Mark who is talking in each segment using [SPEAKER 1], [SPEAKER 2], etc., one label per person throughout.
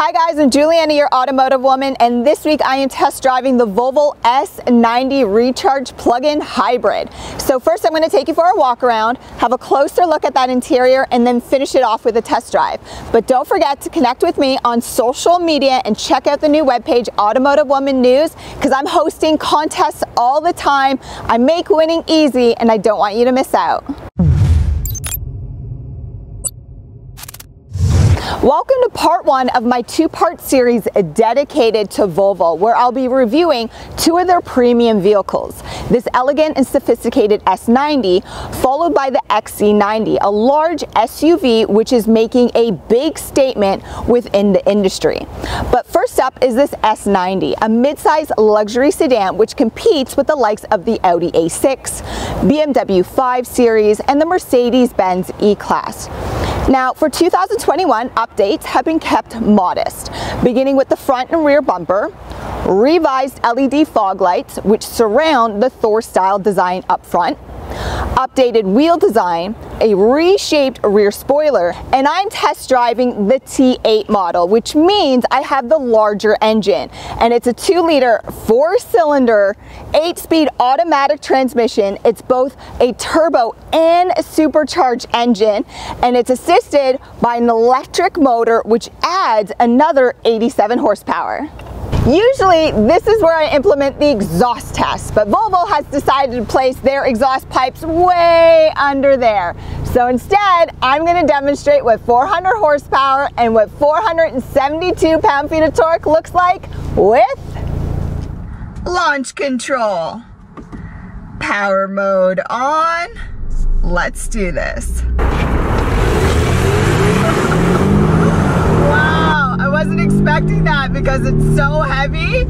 [SPEAKER 1] Hi guys, I'm Juliana, your automotive woman, and this week I am test driving the Volvo S90 Recharge plug-in hybrid. So first I'm going to take you for a walk around, have a closer look at that interior, and then finish it off with a test drive. But don't forget to connect with me on social media and check out the new webpage Automotive Woman News, because I'm hosting contests all the time. I make winning easy and I don't want you to miss out. Welcome to part one of my two-part series dedicated to Volvo, where I'll be reviewing two of their premium vehicles. This elegant and sophisticated S90, followed by the XC90, a large SUV which is making a big statement within the industry. But first up is this S90, a mid-size luxury sedan which competes with the likes of the Audi A6, BMW 5 Series, and the Mercedes-Benz E-Class. Now, for 2021, updates have been kept modest, beginning with the front and rear bumper, revised LED fog lights which surround the Thor-style design up front, updated wheel design, a reshaped rear spoiler, and I'm test driving the T8 model, which means I have the larger engine, and it's a 2-liter 4-cylinder 8-speed automatic transmission. It's both a turbo and a supercharged engine, and it's assisted by an electric motor which adds another 87 horsepower. Usually this is where I implement the exhaust test, but Volvo has decided to place their exhaust pipes way under there. So instead, I'm going to demonstrate what 400 horsepower and what 472 pound-feet of torque looks like with launch control. Power mode on. Let's do this. Wow, I wasn't expecting that because it's so heavy,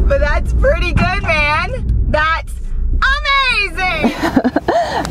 [SPEAKER 1] but that's pretty good, man. That's amazing.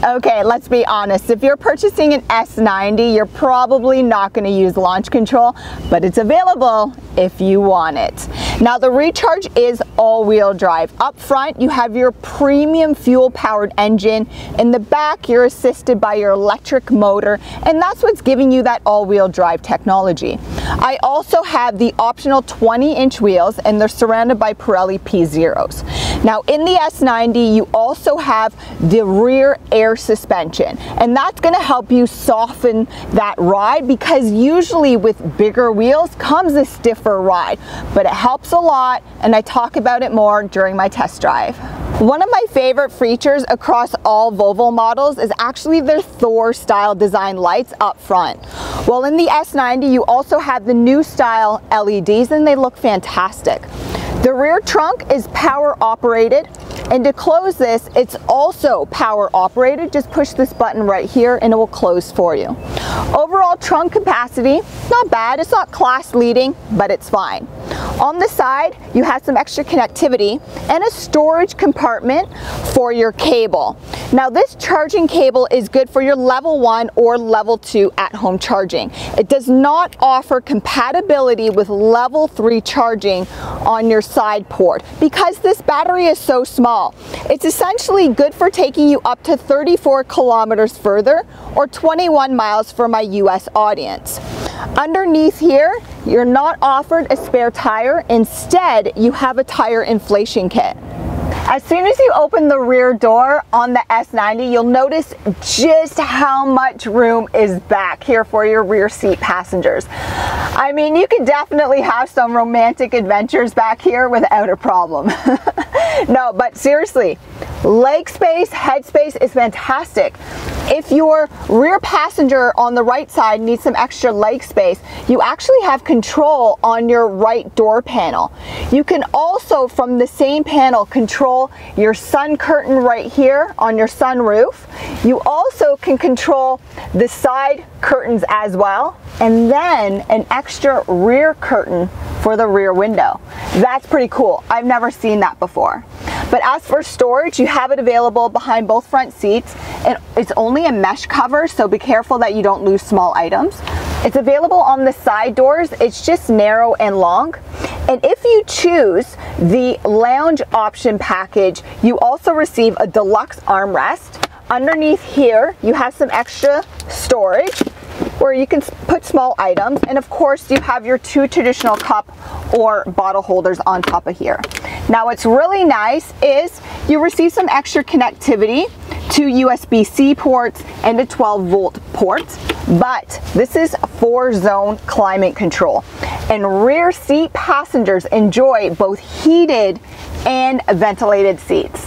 [SPEAKER 1] Okay, let's be honest. If you're purchasing an S90, you're probably not going to use launch control, but it's available if you want it. Now, the Recharge is all-wheel drive. Up front, you have your premium fuel-powered engine. In the back, you're assisted by your electric motor, and that's what's giving you that all-wheel drive technology. I also have the optional 20-inch wheels, and they're surrounded by Pirelli P0s. Now, in the S90, you also have the rear air suspension, and that's going to help you soften that ride, because usually with bigger wheels comes a stiffer ride, but it helps a lot, and I talk about it more during my test drive. One of my favorite features across all Volvo models is actually their Thor style design lights up front. Well, in the S90 you also have the new style LEDs, and they look fantastic. The rear trunk is power operated, and to close this, it's also power operated. Just push this button right here and it will close for you. Overall trunk capacity, not bad. It's not class leading, but it's fine. On the side, you have some extra connectivity and a storage compartment for your cable. Now, this charging cable is good for your level 1 or level 2 at-home charging. It does not offer compatibility with level 3 charging on your side port because this battery is so small. It's essentially good for taking you up to 34 kilometers further or 21 miles for my US audience. Underneath here, you're not offered a spare tire. Instead, you have a tire inflation kit. As soon as you open the rear door on the S90, you'll notice just how much room is back here for your rear seat passengers. I mean, you can definitely have some romantic adventures back here without a problem. No, but seriously, leg space, head space is fantastic. If your rear passenger on the right side needs some extra leg space, you actually have control on your right door panel. You can also, from the same panel, control your sun curtain right here on your sunroof. You also can control the side curtains as well, and then an extra rear curtain for the rear window. That's pretty cool. I've never seen that before. But as for storage, you have it available behind both front seats, and it's only a mesh cover, so be careful that you don't lose small items. It's available on the side doors. It's just narrow and long. And if you choose the lounge option package, you also receive a deluxe armrest. Underneath here, you have some extra storage. where you can put small items, and of course you have your 2 traditional cup or bottle holders on top of here. Now what's really nice is you receive some extra connectivity, 2 USB-C ports and a 12-volt port, but this is 4-zone climate control, and rear seat passengers enjoy both heated and ventilated seats.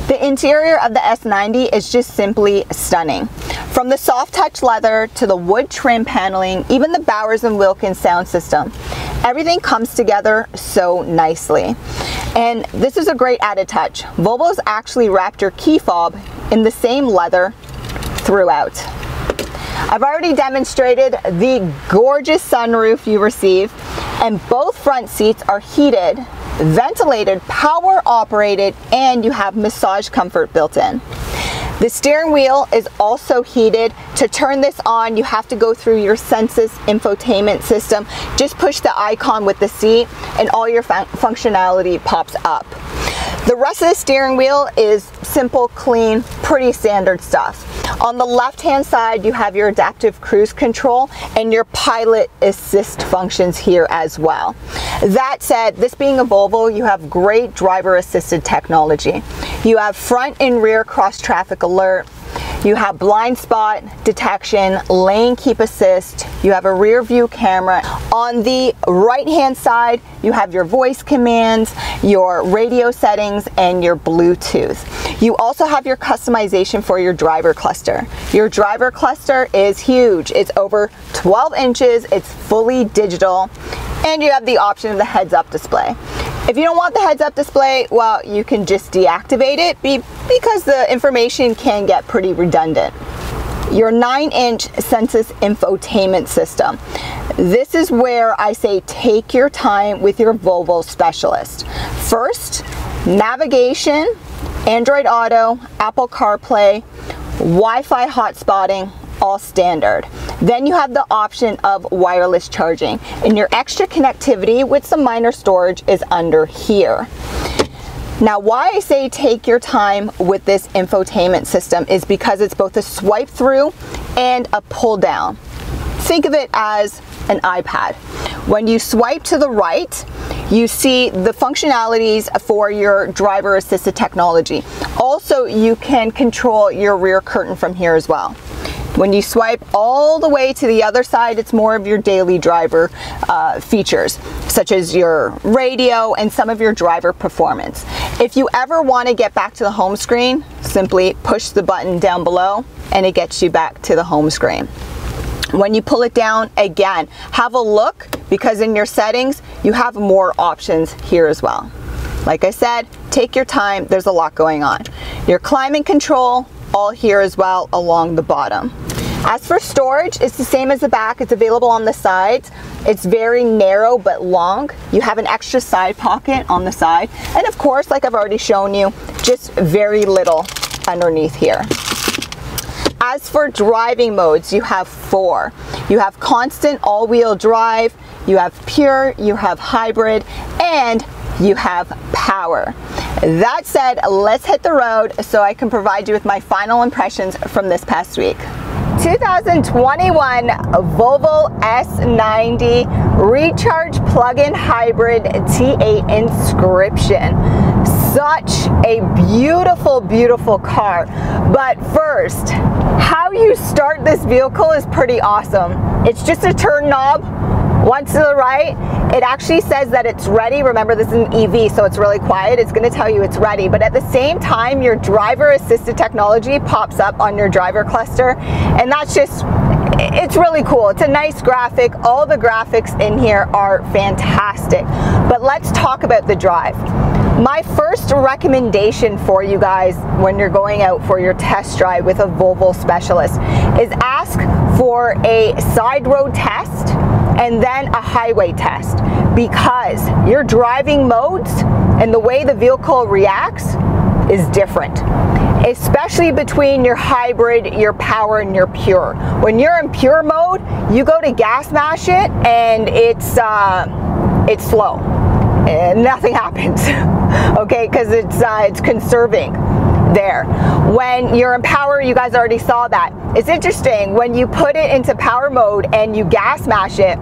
[SPEAKER 1] The interior of the S90 is just simply stunning. From the soft touch leather to the wood trim paneling, even the Bowers & Wilkins sound system, everything comes together so nicely. And this is a great added touch. Volvo's actually wrapped your key fob in the same leather throughout. I've already demonstrated the gorgeous sunroof you receive, and both front seats are heated, ventilated, power operated, and you have massage comfort built in. The steering wheel is also heated. To turn this on, you have to go through your Sensus infotainment system. Just push the icon with the seat and all your functionality pops up. The rest of the steering wheel is simple, clean, pretty standard stuff. On the left-hand side, you have your adaptive cruise control and your pilot assist functions here as well. That said, this being a Volvo, you have great driver-assisted technology. You have front and rear cross-traffic alert. You have blind spot detection, lane keep assist, you have a rear view camera. On the right hand side, you have your voice commands, your radio settings, and your Bluetooth. You also have your customization for your driver cluster. Your driver cluster is huge. It's over 12 inches, it's fully digital, and you have the option of the heads-up display. If you don't want the heads-up display, well, you can just deactivate it because the information can get pretty redundant. Your 9-inch Sensus infotainment system. This is where I say take your time with your Volvo specialist. First, navigation, Android Auto, Apple CarPlay, Wi-Fi hotspotting, all standard. Then you have the option of wireless charging, and your extra connectivity with some minor storage is under here. Now, why I say take your time with this infotainment system is because it's both a swipe through and a pull down. Think of it as an iPad. When you swipe to the right, you see the functionalities for your driver assisted technology. Also, you can control your rear curtain from here as well. When you swipe all the way to the other side, it's more of your daily driver features, such as your radio and some of your driver performance. If you ever want to get back to the home screen, simply push the button down below and it gets you back to the home screen. When you pull it down, again, have a look, because in your settings, you have more options here as well. Like I said, take your time, there's a lot going on. Your climate control, all here as well along the bottom. As for storage, it's the same as the back. It's available on the sides. It's very narrow but long. You have an extra side pocket on the side. And of course, like I've already shown you, just very little underneath here. As for driving modes, you have 4. You have constant all-wheel drive, you have pure, you have hybrid, and you have power. That said, let's hit the road so I can provide you with my final impressions from this past week. 2021 Volvo S90 Recharge Plug-in Hybrid T8 Inscription. Such a beautiful, beautiful car. But first, how you start this vehicle is pretty awesome. It's just a turn knob. Once to the right, it actually says that it's ready. Remember, this is an EV, so it's really quiet. It's going to tell you it's ready. But at the same time, your driver-assisted technology pops up on your driver cluster. And that's just, it's really cool. It's a nice graphic. All the graphics in here are fantastic. But let's talk about the drive. My first recommendation for you guys when you're going out for your test drive with a Volvo specialist is ask for a side road test and then a highway test, because your driving modes and the way the vehicle reacts is different, especially between your hybrid, your power, and your pure. When you're in pure mode, you go to gas mash it and it's slow and nothing happens, okay, because it's conserving there. When you're in power, you guys already saw that. It's interesting, when you put it into power mode and you gas mash it,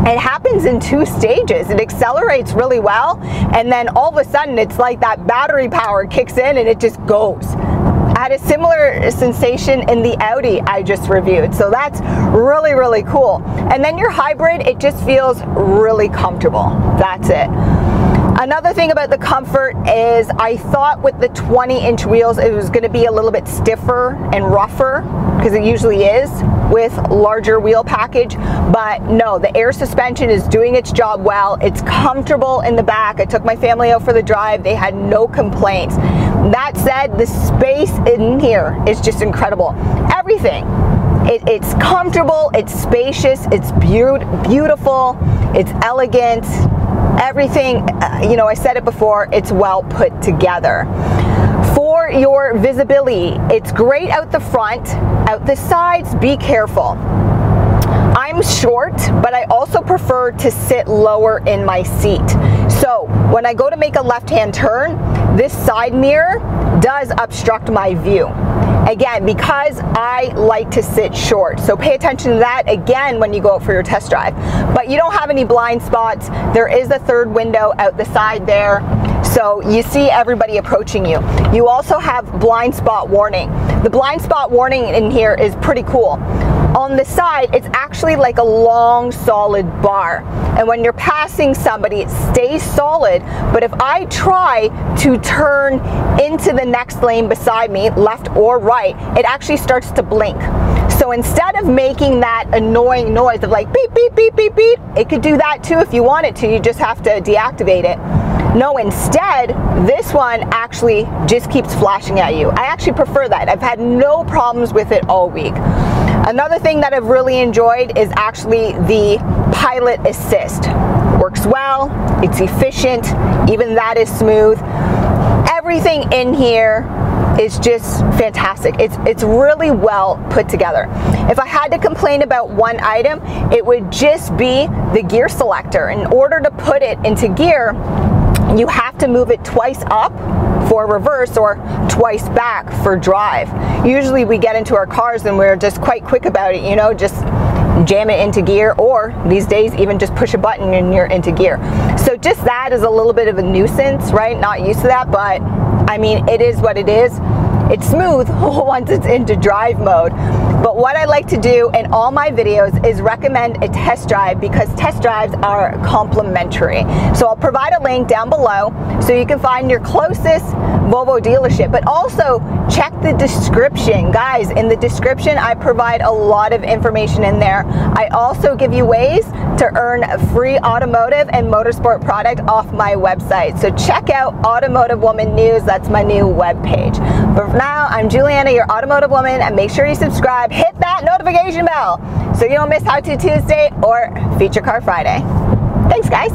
[SPEAKER 1] it happens in 2 stages. It accelerates really well, and then all of a sudden it's like that battery power kicks in and it just goes. I had a similar sensation in the Audi I just reviewed, so that's really, really cool. And then your hybrid, it just feels really comfortable. That's it. Another thing about the comfort is I thought with the 20-inch wheels it was going to be a little bit stiffer and rougher, because it usually is with larger wheel package, but no, the air suspension is doing its job well. It's comfortable in the back. I took my family out for the drive. They had no complaints. That said, the space in here is just incredible. Everything. It's comfortable, it's spacious, it's beautiful, it's elegant. Everything, you know, I said it before, it's well put together. For your visibility, it's great out the front. Out the sides, be careful. I'm short, but I also prefer to sit lower in my seat. So when I go to make a left-hand turn, this side mirror does obstruct my view. Again, because I like to sit short. So pay attention to that again when you go out for your test drive. But you don't have any blind spots. There is a third window out the side there, so you see everybody approaching you. You also have blind spot warning. The blind spot warning in here is pretty cool. On the side, it's actually like a long, solid bar. And when you're passing somebody, it stays solid. But if I try to turn into the next lane beside me, left or right, it actually starts to blink. So instead of making that annoying noise of like beep, beep, beep, beep, beep, it could do that too if you want it to. You just have to deactivate it. No, instead, this one actually just keeps flashing at you. I actually prefer that. I've had no problems with it all week. Another thing that I've really enjoyed is actually the pilot assist. Works well, it's efficient, even that is smooth. Everything in here is just fantastic. It's really well put together. If I had to complain about one item, it would just be the gear selector. In order to put it into gear, you have to move it twice up for reverse or twice back for drive. Usually we get into our cars and we're just quite quick about it, you know, just jam it into gear, or these days even just push a button and you're into gear. So just that is a little bit of a nuisance, right? Not used to that, but I mean, it is what it is. It's smooth once it's into drive mode. But what I like to do in all my videos is recommend a test drive, because test drives are complimentary. So I'll provide a link down below so you can find your closest Volvo dealership, but also check the description. Guys, in the description, I provide a lot of information in there. I also give you ways to earn a free automotive and motorsport product off my website. So check out Automotive Woman News. That's my new webpage. But for now, I'm Juliana, your Automotive Woman, and make sure you subscribe. Hit that notification bell so you don't miss How To Tuesday or Feature Car Friday. Thanks, guys.